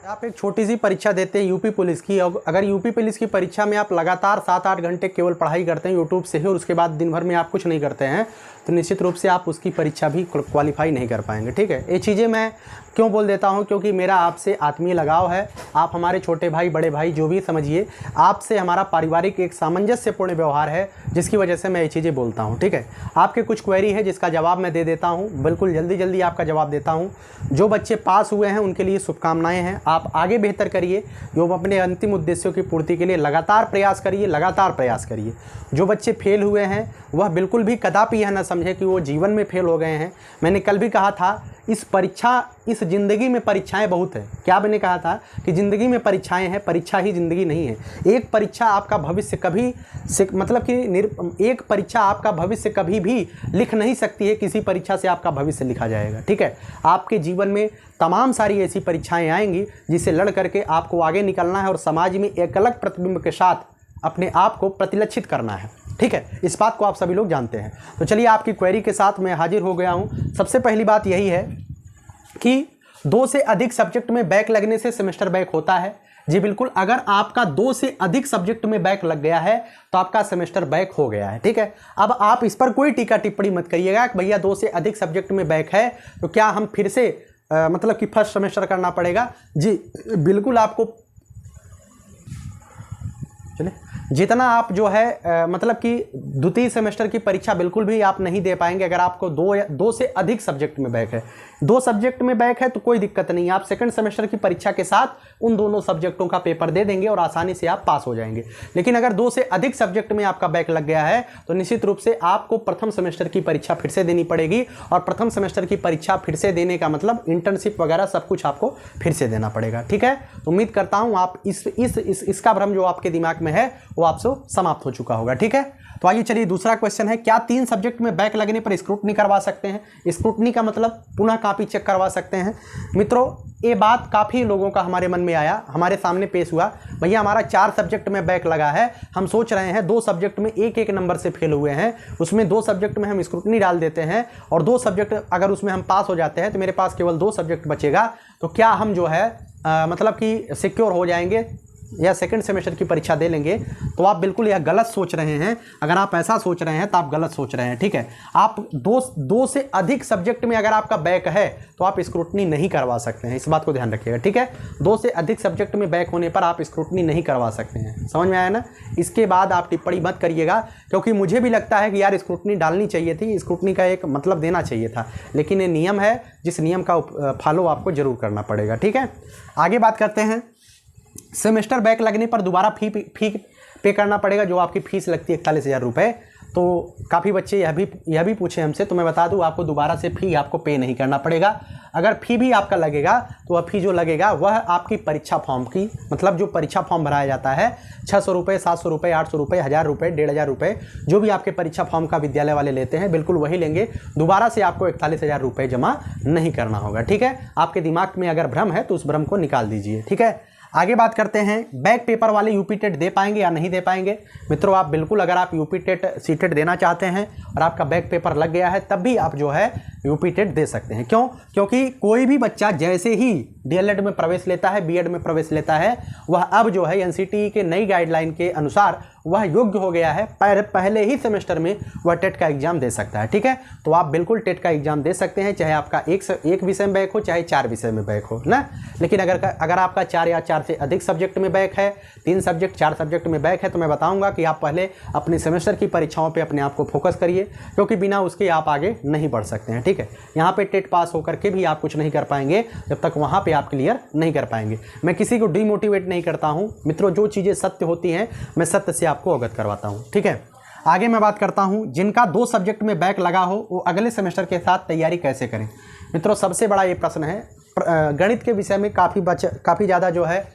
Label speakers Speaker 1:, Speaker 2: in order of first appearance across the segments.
Speaker 1: आप एक छोटी सी परीक्षा देते हैं यूपी पुलिस की। अगर यूपी पुलिस की परीक्षा में आप लगातार 7-8 घंटे केवल पढ़ाई करते हैं यूट्यूब से ही और उसके बाद दिन भर में आप कुछ नहीं करते हैं तो निश्चित रूप से आप उसकी परीक्षा भी क्वालिफाई नहीं कर पाएंगे। ठीक है, ये चीज़ें मैं क्यों बोल देता हूं, क्योंकि मेरा आपसे आत्मीय लगाव है। आप हमारे छोटे भाई बड़े भाई जो भी समझिए, आपसे हमारा पारिवारिक एक सामंजस्यपूर्ण व्यवहार है जिसकी वजह से मैं ये चीज़ें बोलता हूं। ठीक है, आपके कुछ क्वेरी है जिसका जवाब मैं दे देता हूं, बिल्कुल जल्दी जल्दी आपका जवाब देता हूं। जो बच्चे पास हुए हैं उनके लिए शुभकामनाएँ हैं, आप आगे बेहतर करिए, जो अपने अंतिम उद्देश्यों की पूर्ति के लिए लगातार प्रयास करिए, लगातार प्रयास करिए। जो बच्चे फेल हुए हैं वह बिल्कुल भी कदापि यह न समझे कि वो जीवन में फेल हो गए हैं। मैंने कल भी कहा था इस ज़िंदगी में परीक्षाएं बहुत है। क्या मैंने कहा था कि ज़िंदगी में परीक्षाएं हैं, परीक्षा ही ज़िंदगी नहीं है। एक परीक्षा आपका भविष्य कभी मतलब कि एक परीक्षा आपका भविष्य कभी भी लिख नहीं सकती है, किसी परीक्षा से आपका भविष्य लिखा जाएगा। ठीक है, आपके जीवन में तमाम सारी ऐसी परीक्षाएं आएंगी जिसे लड़ करके आपको आगे निकलना है और समाज में एक अलग प्रतिबिंब के साथ अपने आप को प्रतिलक्षित करना है। ठीक है, इस बात को आप सभी लोग जानते हैं। तो चलिए आपकी क्वेरी के साथ मैं हाजिर हो गया हूं। सबसे पहली बात यही है कि 2 से अधिक सब्जेक्ट में बैक लगने से सेमेस्टर बैक होता है। जी बिल्कुल, अगर आपका 2 से अधिक सब्जेक्ट में बैक लग गया है तो आपका सेमेस्टर बैक हो गया है। ठीक है, अब आप इस पर कोई टीका टिप्पणी मत करिएगा कि भैया 2 से अधिक सब्जेक्ट में बैक है तो क्या हम फिर से मतलब कि फर्स्ट सेमेस्टर करना पड़ेगा। जी बिल्कुल, आपको चलिए जितना आप जो है मतलब कि द्वितीय सेमेस्टर की परीक्षा बिल्कुल भी आप नहीं दे पाएंगे अगर आपको 2 से अधिक सब्जेक्ट में बैक है। 2 सब्जेक्ट में बैक है तो कोई दिक्कत नहीं है, आप सेकंड सेमेस्टर की परीक्षा के साथ उन दोनों सब्जेक्टों का पेपर दे देंगे और आसानी से आप पास हो जाएंगे। लेकिन अगर 2 से अधिक सब्जेक्ट में आपका बैक लग गया है तो निश्चित रूप से आपको प्रथम सेमेस्टर की परीक्षा फिर से देनी पड़ेगी और प्रथम सेमेस्टर की परीक्षा फिर से देने का मतलब इंटर्नशिप वगैरह सब कुछ आपको फिर से देना पड़ेगा। ठीक है, तो उम्मीद करता हूँ आप इसका भ्रम जो आपके दिमाग में है वो आपसे समाप्त हो चुका होगा। ठीक है, तो आइए चलिए दूसरा क्वेश्चन है, क्या 3 सब्जेक्ट में बैक लगने पर स्क्रूटनी करवा सकते हैं। स्क्रूटनी का मतलब पुनः कॉपी चेक करवा सकते हैं। मित्रों, ये बात काफ़ी लोगों का हमारे मन में आया, हमारे सामने पेश हुआ, भैया हमारा 4 सब्जेक्ट में बैक लगा है, हम सोच रहे हैं 2 सब्जेक्ट में एक नंबर से फेल हुए हैं, उसमें 2 सब्जेक्ट में हम स्क्रूटनी डाल देते हैं और 2 सब्जेक्ट अगर उसमें हम पास हो जाते हैं तो मेरे पास केवल 2 सब्जेक्ट बचेगा, तो क्या हम जो है मतलब कि सिक्योर हो जाएंगे या सेकंड सेमेस्टर की परीक्षा दे लेंगे। तो आप बिल्कुल यह गलत सोच रहे हैं। अगर आप ऐसा सोच रहे हैं तो आप गलत सोच रहे हैं। ठीक है, आप 2 से अधिक सब्जेक्ट में अगर आपका बैक है तो आप स्क्रूटनी नहीं करवा सकते हैं, इस बात को ध्यान रखिएगा। ठीक है, 2 से अधिक सब्जेक्ट में बैक होने पर आप स्क्रूटनी नहीं करवा सकते हैं, समझ में आया ना। इसके बाद आप टिप्पणी मत करिएगा, क्योंकि मुझे भी लगता है कि यार स्क्रूटनी डालनी चाहिए थी, स्क्रूटनी का एक मतलब देना चाहिए था, लेकिन ये नियम है जिस नियम का फॉलो आपको जरूर करना पड़ेगा। ठीक है, आगे बात करते हैं। सेमेस्टर बैक लगने पर दोबारा फी पे करना पड़ेगा, जो आपकी फीस लगती है 41,000 रुपये। तो काफ़ी बच्चे यह भी पूछे हमसे, तो मैं बता दूं आपको दोबारा से फ़ी आपको पे नहीं करना पड़ेगा। अगर फ़ी भी आपका लगेगा तो वह फ़ी जो लगेगा वह आपकी परीक्षा फॉर्म की, मतलब जो परीक्षा फॉर्म भराया जाता है 600 रुपये, 700 रुपये, 800 रुपये, 1000 रुपये, 1500 रुपये, जो भी आपके परीक्षा फॉर्म का विद्यालय वाले लेते हैं बिल्कुल वही लेंगे। दोबारा से आपको 41,000 रुपये जमा नहीं करना होगा। ठीक है, आपके दिमाग में अगर भ्रम है तो उस भ्रम को निकाल दीजिए। ठीक है, आगे बात करते हैं, बैक पेपर वाले यूपी टेट दे पाएंगे या नहीं दे पाएंगे। मित्रों, आप बिल्कुल अगर आप यूपी टेट सीटेट देना चाहते हैं और आपका बैक पेपर लग गया है तब भी आप जो है यूपी टेट दे सकते हैं। क्यों? क्योंकि कोई भी बच्चा जैसे ही डीएलएड में प्रवेश लेता है, बीएड में प्रवेश लेता है, वह अब जो है एनसीटीई के नई गाइडलाइन के अनुसार वह योग्य हो गया है, पहले ही सेमेस्टर में वह टेट का एग्जाम दे सकता है। ठीक है, तो आप बिल्कुल टेट का एग्जाम दे सकते हैं, चाहे आपका एक विषय में बैक हो, चाहे 4 विषय में बैक हो ना। लेकिन अगर आपका 4 या 4 से अधिक सब्जेक्ट में बैक है, 3 सब्जेक्ट 4 सब्जेक्ट में बैक है, तो मैं बताऊंगा कि आप पहले अपने सेमेस्टर की परीक्षाओं पे अपने आप को फोकस करिए, क्योंकि बिना उसके आप आगे नहीं बढ़ सकते हैं। ठीक है, यहाँ पे टेट पास होकर के भी आप कुछ नहीं कर पाएंगे जब तक वहाँ पे आप क्लियर नहीं कर पाएंगे। मैं किसी को डीमोटिवेट नहीं करता हूँ मित्रों, जो चीज़ें सत्य होती हैं मैं सत्य से आपको अवगत करवाता हूँ। ठीक है, आगे मैं बात करता हूँ, जिनका 2 सब्जेक्ट में बैक लगा हो वो अगले सेमेस्टर के साथ तैयारी कैसे करें। मित्रों, सबसे बड़ा ये प्रश्न है। गणित के विषय में काफ़ी ज़्यादा जो है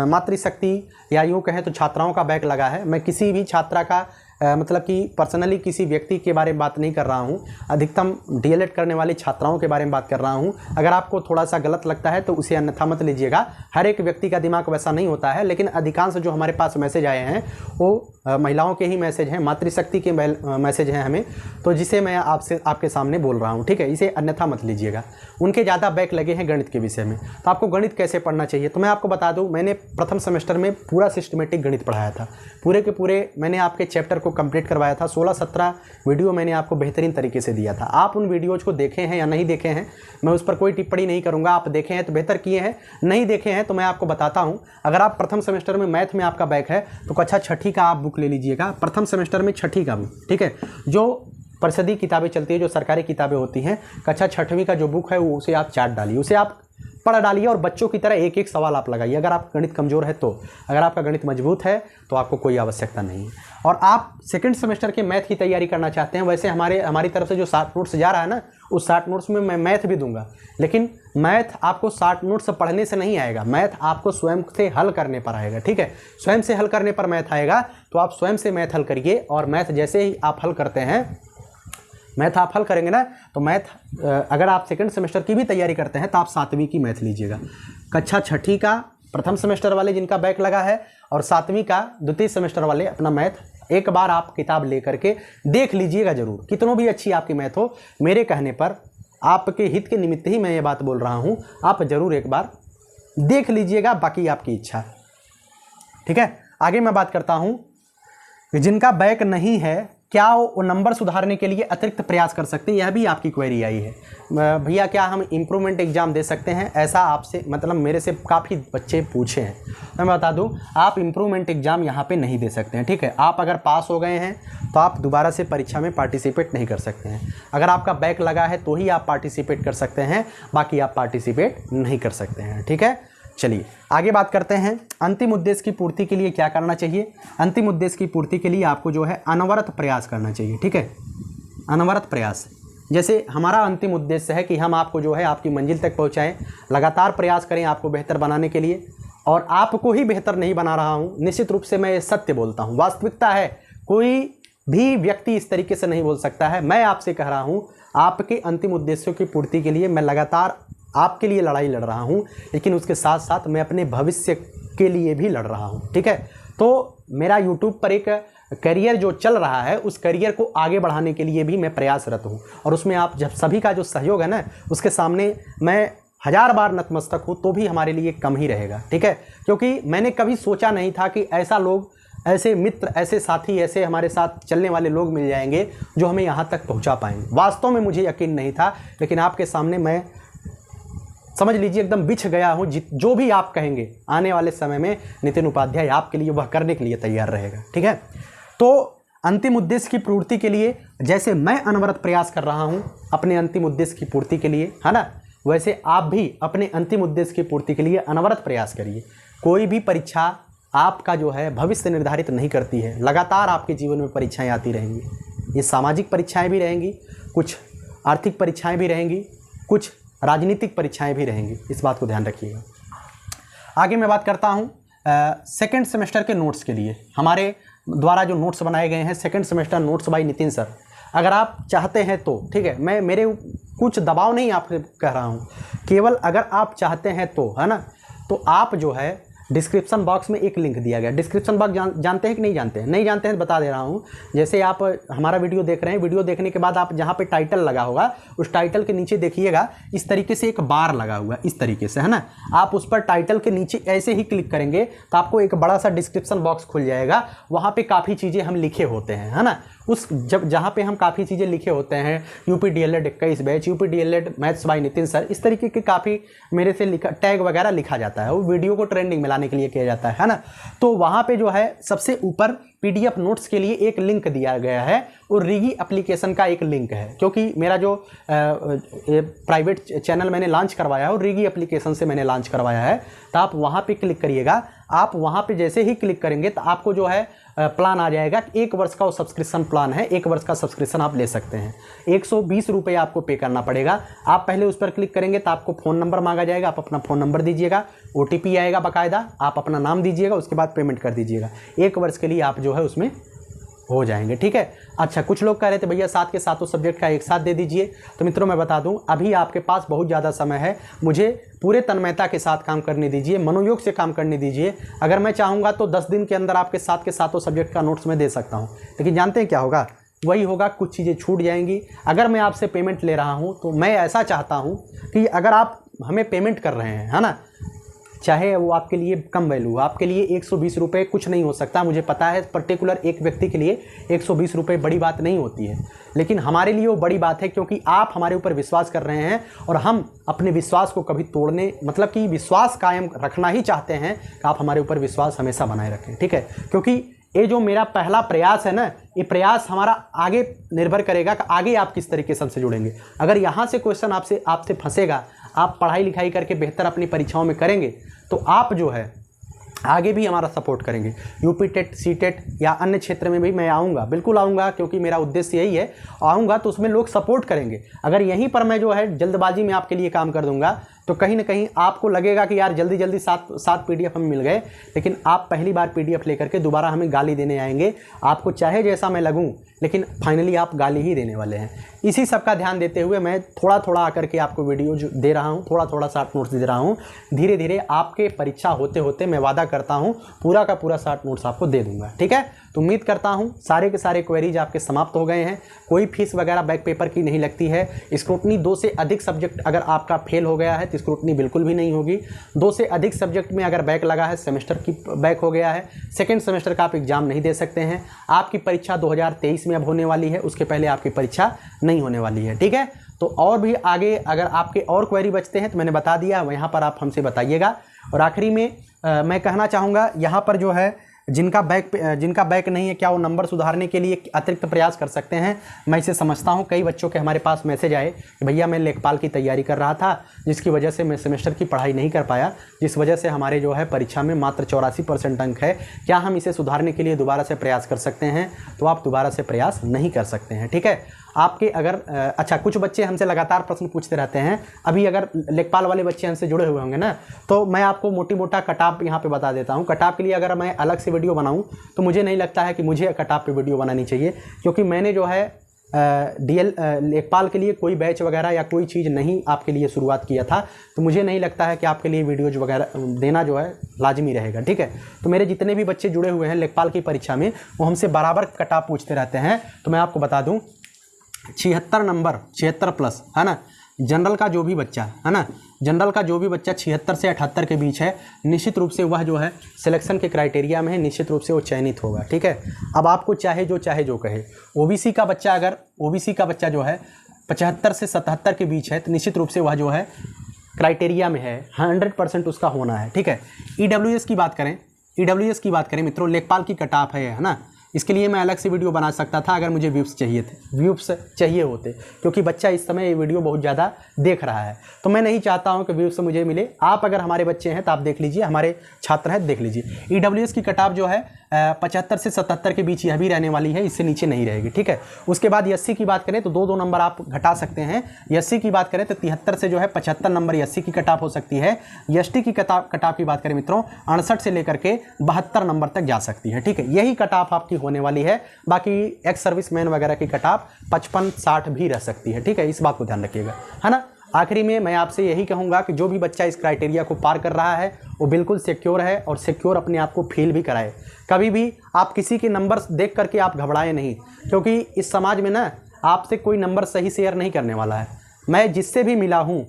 Speaker 1: मातृशक्ति या यूँ कहें तो छात्राओं का बैक लगा है। मैं किसी भी छात्रा का मतलब कि पर्सनली किसी व्यक्ति के बारे में बात नहीं कर रहा हूँ, अधिकतम डीएलएड करने वाली छात्राओं के बारे में बात कर रहा हूँ। अगर आपको थोड़ा सा गलत लगता है तो उसे अन्यथा मत लीजिएगा। हर एक व्यक्ति का दिमाग वैसा नहीं होता है, लेकिन अधिकांश जो हमारे पास मैसेज आए हैं वो महिलाओं के ही मैसेज हैं, मातृशक्ति के मैसेज हैं हमें, तो जिसे मैं आपके सामने बोल रहा हूँ, ठीक है। इसे अन्यथा मत लीजिएगा। उनके ज़्यादा बैक लगे हैं गणित के विषय में, तो आपको गणित कैसे पढ़ना चाहिए तो मैं आपको बता दूं, मैंने प्रथम सेमेस्टर में पूरा सिस्टमेटिक गणित पढ़ाया था। पूरे के पूरे मैंने आपके चैप्टर को कंप्लीट करवाया था। 16-17 वीडियो मैंने आपको बेहतरीन तरीके से दिया था। आप उन वीडियोज़ को देखे हैं या नहीं देखे हैं मैं उस पर कोई टिप्पणी नहीं करूँगा। आप देखे हैं तो बेहतर किए हैं, नहीं देखे हैं तो मैं आपको बताता हूँ। अगर आप प्रथम सेमेस्टर में मैथ में आपका बैक है तो कक्षा 6ठी का आप बुक ले लीजिएगा, प्रथम सेमेस्टर में 6ठी का बुक, ठीक है। जो परिषदीय किताबें चलती है, जो सरकारी किताबें होती हैं, कक्षा 6वीं का जो बुक है वो उसे आप चाट डालिए, उसे आप पढ़ डालिए और बच्चों की तरह एक एक सवाल आप लगाइए। अगर आप गणित कमज़ोर है तो, अगर आपका गणित मजबूत है तो आपको कोई आवश्यकता नहीं है। और आप सेकंड सेमेस्टर के मैथ की तैयारी करना चाहते हैं, वैसे हमारी तरफ से जो 60 नोट्स जा रहा है ना, उस 60 नोट्स में मैं मैथ भी दूंगा, लेकिन मैथ आपको 60 नोट्स पढ़ने से नहीं आएगा, मैथ आपको स्वयं से हल करने पर आएगा, ठीक है। स्वयं से हल करने पर मैथ आएगा, तो आप स्वयं से मैथ हल करिए। और मैथ जैसे ही आप हल करते हैं, मैथ आप हल करेंगे ना, तो मैथ अगर आप सेकंड सेमेस्टर की भी तैयारी करते हैं तो आप 7वीं की मैथ लीजिएगा। कक्षा 6ठी का प्रथम सेमेस्टर वाले जिनका बैक लगा है और 7वीं का द्वितीय सेमेस्टर वाले अपना मैथ एक बार आप किताब ले करके देख लीजिएगा जरूर। कितनों भी अच्छी आपकी मैथ हो, मेरे कहने पर, आपके हित के निमित्त ही मैं ये बात बोल रहा हूँ, आप ज़रूर एक बार देख लीजिएगा, बाकी आपकी इच्छा, ठीक है। आगे मैं बात करता हूँ, जिनका बैक नहीं है क्या वो नंबर सुधारने के लिए अतिरिक्त प्रयास कर सकते हैं, यह भी आपकी क्वेरी आई है। भैया क्या हम इम्प्रूवमेंट एग्जाम दे सकते हैं, ऐसा आपसे मतलब मेरे से काफ़ी बच्चे पूछे हैं। मैं बता दूं, आप इम्प्रूवमेंट एग्जाम यहाँ पे नहीं दे सकते हैं, ठीक है। आप अगर पास हो गए हैं तो आप दोबारा से परीक्षा में पार्टिसिपेट नहीं कर सकते हैं। अगर आपका बैक लगा है तो ही आप पार्टिसिपेट कर सकते हैं, बाकी आप पार्टिसिपेट नहीं कर सकते हैं, ठीक है। चलिए आगे बात करते हैं, अंतिम उद्देश्य की पूर्ति के लिए क्या करना चाहिए। अंतिम उद्देश्य की पूर्ति के लिए आपको जो है अनवरत प्रयास करना चाहिए, ठीक है। अनवरत प्रयास, जैसे हमारा अंतिम उद्देश्य है कि हम आपको जो है आपकी मंजिल तक पहुंचाएं, लगातार प्रयास करें आपको बेहतर बनाने के लिए। और आपको ही बेहतर नहीं बना रहा हूं, निश्चित रूप से मैं ये सत्य बोलता हूं, वास्तविकता है, कोई भी व्यक्ति इस तरीके से नहीं बोल सकता है। मैं आपसे कह रहा हूं, आपके अंतिम उद्देश्यों की पूर्ति के लिए मैं लगातार आपके लिए लड़ाई लड़ रहा हूं, लेकिन उसके साथ साथ मैं अपने भविष्य के लिए भी लड़ रहा हूं, ठीक है। तो मेरा यूट्यूब पर एक करियर जो चल रहा है, उस करियर को आगे बढ़ाने के लिए भी मैं प्रयासरत हूं, और उसमें आप जब सभी का जो सहयोग है ना, उसके सामने मैं 1000 बार नतमस्तक हूं तो भी हमारे लिए कम ही रहेगा, ठीक है। क्योंकि मैंने कभी सोचा नहीं था कि ऐसा लोग, ऐसे मित्र, ऐसे साथी, ऐसे हमारे साथ चलने वाले लोग मिल जाएंगे जो हमें यहाँ तक पहुँचा पाएंगे। वास्तव में मुझे यकीन नहीं था, लेकिन आपके सामने मैं समझ लीजिए एकदम बिछ गया हूँ। जो भी आप कहेंगे आने वाले समय में नितिन उपाध्याय आपके लिए वह करने के लिए तैयार रहेगा, ठीक है। तो अंतिम उद्देश्य की पूर्ति के लिए जैसे मैं अनवरत प्रयास कर रहा हूँ अपने अंतिम उद्देश्य की पूर्ति के लिए, है ना, वैसे आप भी अपने अंतिम उद्देश्य की पूर्ति के लिए अनवरत प्रयास करिए। कोई भी परीक्षा आपका जो है भविष्य निर्धारित नहीं करती है, लगातार आपके जीवन में परीक्षाएँ आती रहेंगी। ये सामाजिक परीक्षाएँ भी रहेंगी, कुछ आर्थिक परीक्षाएँ भी रहेंगी, कुछ राजनीतिक परीक्षाएं भी रहेंगी, इस बात को ध्यान रखिएगा। आगे मैं बात करता हूं सेकंड सेमेस्टर के नोट्स के लिए। हमारे द्वारा जो नोट्स बनाए गए हैं, second semester notes by Nitin sir, अगर आप चाहते हैं तो, ठीक है, मैं मेरे कुछ दबाव नहीं आपसे कह रहा हूं, केवल अगर आप चाहते हैं तो, है ना, तो आप जो है डिस्क्रिप्शन बॉक्स में एक लिंक दिया गया। डिस्क्रिप्शन बॉक्स जानते हैं कि नहीं जानते हैं? नहीं जानते हैं तो बता दे रहा हूँ। जैसे आप हमारा वीडियो देख रहे हैं, वीडियो देखने के बाद आप जहाँ पे टाइटल लगा होगा, उस टाइटल के नीचे देखिएगा इस तरीके से एक बार लगा हुआ है, इस तरीके से, है ना। आप उस पर टाइटल के नीचे ऐसे ही क्लिक करेंगे तो आपको एक बड़ा सा डिस्क्रिप्शन बॉक्स खुल जाएगा। वहाँ पर काफ़ी चीज़ें हम लिखे होते हैं, है ना। उस जहाँ पे हम काफ़ी चीज़ें लिखे होते हैं, UP DElEd 21 batch, UP DElEd maths by Nitin sir, इस तरीके के काफ़ी मेरे से लिखा टैग वगैरह लिखा जाता है, वो वीडियो को ट्रेंडिंग में लाने के लिए किया जाता है ना। तो वहाँ पे जो है सबसे ऊपर पीडीएफ नोट्स के लिए एक लिंक दिया गया है, और रिगी एप्लीकेशन का एक लिंक है, क्योंकि मेरा जो प्राइवेट चैनल मैंने लॉन्च करवाया है और रिगी एप्लीकेशन से मैंने लॉन्च करवाया है। तो आप वहाँ पे क्लिक करिएगा। आप वहाँ पे जैसे ही क्लिक करेंगे तो आपको जो है प्लान आ जाएगा। 1 वर्ष का वो सब्सक्रिप्शन प्लान है, 1 वर्ष का सब्सक्रिप्शन आप ले सकते हैं। 120 रुपये आपको पे करना पड़ेगा। आप पहले उस पर क्लिक करेंगे तो आपको फ़ोन नंबर मांगा जाएगा, आप अपना फ़ोन नंबर दीजिएगा, OTP आएगा बाकायदा, आप अपना नाम दीजिएगा, उसके बाद पेमेंट कर दीजिएगा। 1 वर्ष के लिए आप जो है उसमें हो जाएंगे। ठीक है। अच्छा, कुछ लोग कह रहे थे भैया साथ के सातों सब्जेक्ट का एक साथ दे दीजिए। तो मित्रों मैं बता दूं, अभी आपके पास बहुत ज़्यादा समय है, मुझे पूरे तन्मयता के साथ काम करने दीजिए, मनोयोग से काम करने दीजिए। अगर मैं चाहूँगा तो 10 दिन के अंदर आपके साथ के सातों सब्जेक्ट का नोट्स मैं दे सकता हूँ, लेकिन जानते हैं क्या होगा, वही होगा, कुछ चीज़ें छूट जाएंगी। अगर मैं आपसे पेमेंट ले रहा हूँ तो मैं ऐसा चाहता हूँ कि अगर आप हमें पेमेंट कर रहे हैं, है ना, चाहे वो आपके लिए कम वैल्यू, आपके लिए 120 रुपये कुछ नहीं हो सकता, मुझे पता है, पर्टिकुलर एक व्यक्ति के लिए 120 रुपये बड़ी बात नहीं होती है, लेकिन हमारे लिए वो बड़ी बात है, क्योंकि आप हमारे ऊपर विश्वास कर रहे हैं और हम अपने विश्वास को कभी तोड़ने, मतलब कि विश्वास कायम रखना ही चाहते हैं कि आप हमारे ऊपर विश्वास हमेशा बनाए रखें। ठीक है, क्योंकि ये जो मेरा पहला प्रयास है ना, ये प्रयास हमारा आगे निर्भर करेगा कि आगे आप किस तरीके से हमसे जुड़ेंगे। अगर यहाँ से क्वेश्चन आपसे फंसेगा, आप पढ़ाई लिखाई करके बेहतर अपनी परीक्षाओं में करेंगे, तो आप जो है आगे भी हमारा सपोर्ट करेंगे। यूपी टेट, सी टेट या अन्य क्षेत्र में भी मैं आऊँगा, बिल्कुल आऊँगा, क्योंकि मेरा उद्देश्य यही है। आऊँगा तो उसमें लोग सपोर्ट करेंगे। अगर यहीं पर मैं जो है जल्दबाजी में आपके लिए काम कर दूँगा तो कहीं ना कहीं आपको लगेगा कि यार जल्दी जल्दी सात PDF हमें मिल गए, लेकिन आप पहली बार PDF लेकर के दोबारा हमें गाली देने आएंगे। आपको चाहे जैसा मैं लगूं, लेकिन फाइनली आप गाली ही देने वाले हैं। इसी सब का ध्यान देते हुए मैं थोड़ा थोड़ा आकर के आपको वीडियो जो दे रहा हूं, थोड़ा थोड़ा शॉर्ट नोट्स दे रहा हूं। धीरे धीरे आपके परीक्षा होते होते मैं वादा करता हूं पूरा का पूरा शॉर्ट नोट्स आपको दे दूंगा। ठीक है, तो उम्मीद करता हूं सारे के सारे क्वेरीज आपके समाप्त हो गए हैं। कोई फीस वगैरह बैक पेपर की नहीं लगती है। स्क्रूटनी 2 से अधिक सब्जेक्ट अगर आपका फेल हो गया है तो स्क्रूटनी बिल्कुल भी नहीं होगी। 2 से अधिक सब्जेक्ट में अगर बैक लगा है, सेमेस्टर की बैक हो गया है, सेकेंड सेमेस्टर का आप एग्जाम नहीं दे सकते हैं। आपकी परीक्षा 2023 में अब होने वाली है, उसके पहले आपकी परीक्षा नहीं होने वाली है। ठीक है, तो और भी आगे अगर आपके और क्वेरी बचते हैं तो मैंने बता दिया, वहाँ पर आप हमसे बताइएगा। और आखिरी में मैं कहना चाहूँगा, यहाँ पर जो है जिनका बैक नहीं है, क्या वो नंबर सुधारने के लिए अतिरिक्त प्रयास कर सकते हैं? मैं इसे समझता हूं। कई बच्चों के हमारे पास मैसेज आए कि भैया मैं लेखपाल की तैयारी कर रहा था, जिसकी वजह से मैं सेमेस्टर की पढ़ाई नहीं कर पाया, जिस वजह से हमारे जो है परीक्षा में मात्र 84% अंक है। क्या हम इसे सुधारने के लिए दोबारा से प्रयास कर सकते हैं? तो आप दोबारा से प्रयास नहीं कर सकते हैं। ठीक है, आपके अगर अच्छा, कुछ बच्चे हमसे लगातार प्रश्न पूछते रहते हैं। अभी अगर लेखपाल वाले बच्चे हमसे जुड़े हुए होंगे ना, तो मैं आपको मोटा कटाप यहाँ पे बता देता हूँ। कटाप के लिए अगर मैं अलग से वीडियो बनाऊँ तो मुझे नहीं लगता है कि मुझे कटाप पे वीडियो बनानी चाहिए, क्योंकि मैंने जो है लेखपाल के लिए कोई बैच वगैरह या कोई चीज़ नहीं आपके लिए शुरुआत किया था, तो मुझे नहीं लगता है कि आपके लिए वीडियोज वगैरह देना जो है लाजमी रहेगा। ठीक है, तो मेरे जितने भी बच्चे जुड़े हुए हैं लेखपाल की परीक्षा में, वो हमसे बराबर कटाप पूछते रहते हैं। तो मैं आपको बता दूँ, 76 नंबर, 76 प्लस, है ना, जनरल का जो भी बच्चा है ना, जनरल का जो भी बच्चा 76 से 78 के बीच है, निश्चित रूप से वह जो है सिलेक्शन के क्राइटेरिया में है, निश्चित रूप से वो चयनित होगा। ठीक है, अब आपको चाहे जो कहे, ओबीसी का बच्चा, अगर ओबीसी का बच्चा जो है 75 से 77 के बीच है, तो निश्चित रूप से वह जो है क्राइटेरिया में है, 100% उसका होना है। ठीक है, ईडब्ल्यूएस की बात करें मित्रों, लेखपाल की कट ऑफ है ना, इसके लिए मैं अलग से वीडियो बना सकता था अगर मुझे व्यूज़ चाहिए होते, क्योंकि बच्चा इस समय ये वीडियो बहुत ज़्यादा देख रहा है, तो मैं नहीं चाहता हूं कि व्यूज़ मुझे मिले। आप अगर हमारे बच्चे हैं तो आप देख लीजिए, हमारे छात्र हैं देख लीजिए। ईडब्ल्यूएस की कट ऑफ जो है 75 से 77 के बीच यह भी रहने वाली है, इससे नीचे नहीं रहेगी। ठीक है, उसके बाद एससी की बात करें तो 2 नंबर आप घटा सकते हैं। एससी की बात करें तो 73 से जो है 75 नंबर एससी की कट ऑफ हो सकती है। एसटी की कट ऑफ की बात करें मित्रों, 68 से लेकर के 72 नंबर तक जा सकती है। ठीक है, यही कट ऑफ आपकी होने वाली है। बाकी एक्स सर्विसमैन वगैरह की कट ऑफ 55-60 भी रह सकती है। ठीक है, इस बात को ध्यान रखिएगा, है ना। आखिरी में मैं आपसे यही कहूँगा कि जो भी बच्चा इस क्राइटेरिया को पार कर रहा है वो बिल्कुल सिक्योर है, और सिक्योर अपने आप को फील भी कराए। कभी भी आप किसी के नंबर देख करके आप घबराए नहीं, क्योंकि इस समाज में ना आपसे कोई नंबर सही शेयर नहीं करने वाला है। मैं जिससे भी मिला हूँ,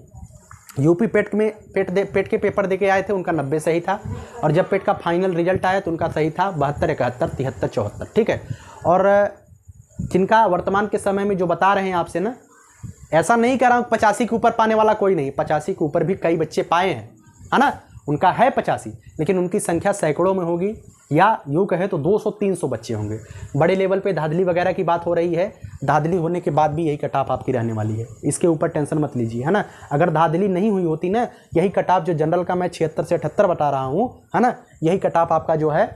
Speaker 1: यूपी पेट के पेपर दे के आए थे, उनका 90 सही था, और जब पेट का फाइनल रिजल्ट आया तो उनका सही था 72, 71, 73, 74। ठीक है, और जिनका वर्तमान के समय में जो बता रहे हैं आपसे ना, ऐसा नहीं कह रहा हूँ 85 के ऊपर पाने वाला कोई नहीं, 85 के ऊपर भी कई बच्चे पाए हैं, है ना, उनका है 85, लेकिन उनकी संख्या सैकड़ों में होगी, या यूँ कहे तो 200-300 बच्चे होंगे। बड़े लेवल पे धांधली वगैरह की बात हो रही है, धांधली होने के बाद भी यही कट ऑफ आपकी रहने वाली है, इसके ऊपर टेंशन मत लीजिए, है ना। अगर धांधली नहीं हुई होती ना, यही कट ऑफ जो जनरल का मैं 76 से 78 बता रहा हूँ, है ना, यही कट ऑफ आपका जो है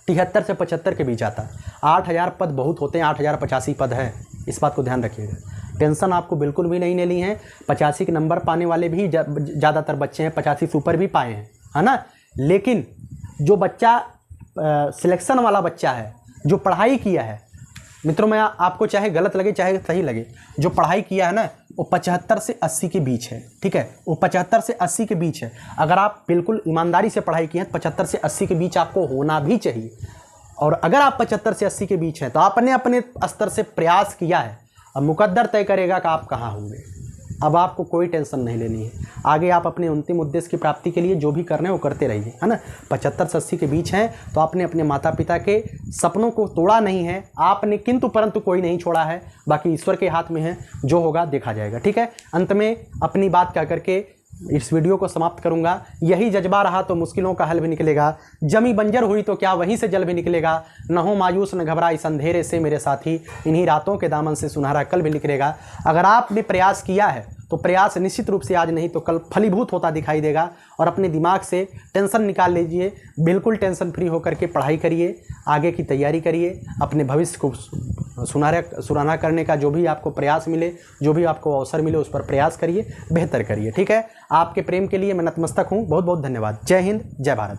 Speaker 1: 73 से 75 के बीच आता है। 8000 पद बहुत होते हैं, 8085 पद है, इस बात को ध्यान रखिएगा। टेंशन आपको बिल्कुल भी नहीं लेनी है। 85 के नंबर पाने वाले भी ज़्यादातर बच्चे हैं, 85 से ऊपर भी पाए हैं, है ना। लेकिन जो बच्चा सिलेक्शन वाला बच्चा है, जो पढ़ाई किया है मित्रों, मैं आपको चाहे गलत लगे चाहे सही लगे, जो पढ़ाई किया है ना वो 75 से 80 के बीच है, ठीक है, वो 75 से 80 के बीच है। अगर आप बिल्कुल ईमानदारी से पढ़ाई की है 75 से 80 के बीच आपको होना भी चाहिए। और अगर आप 75 से 80 के बीच हैं तो आपने अपने स्तर से प्रयास किया है। अब मुकद्दर तय करेगा कि आप कहाँ होंगे। अब आपको कोई टेंशन नहीं लेनी है, आगे आप अपने अंतिम उद्देश्य की प्राप्ति के लिए जो भी करना है वो करते रहिए, है ना। 75 से 80 के बीच हैं तो आपने अपने माता पिता के सपनों को तोड़ा नहीं है आपने, किंतु परंतु कोई नहीं छोड़ा है, बाकी ईश्वर के हाथ में है, जो होगा देखा जाएगा, ठीक है। अंत में अपनी बात कह करके इस वीडियो को समाप्त करूंगा। यही जज्बा रहा तो मुश्किलों का हल भी निकलेगा, जमी बंजर हुई तो क्या वहीं से जल भी निकलेगा। न हो मायूस न घबरा इस अंधेरे से मेरे साथी, इन्हीं रातों के दामन से सुनहरा कल भी निकलेगा। अगर आपने प्रयास किया है तो प्रयास निश्चित रूप से आज नहीं तो कल फलीभूत होता दिखाई देगा। और अपने दिमाग से टेंशन निकाल लीजिए, बिल्कुल टेंशन फ्री होकर के पढ़ाई करिए, आगे की तैयारी करिए, अपने भविष्य को सुनहरा करने का जो भी आपको प्रयास मिले, जो भी आपको अवसर मिले उस पर प्रयास करिए, बेहतर करिए, ठीक है। आपके प्रेम के लिए मैं नतमस्तक हूँ। बहुत बहुत धन्यवाद। जय हिंद, जय भारत।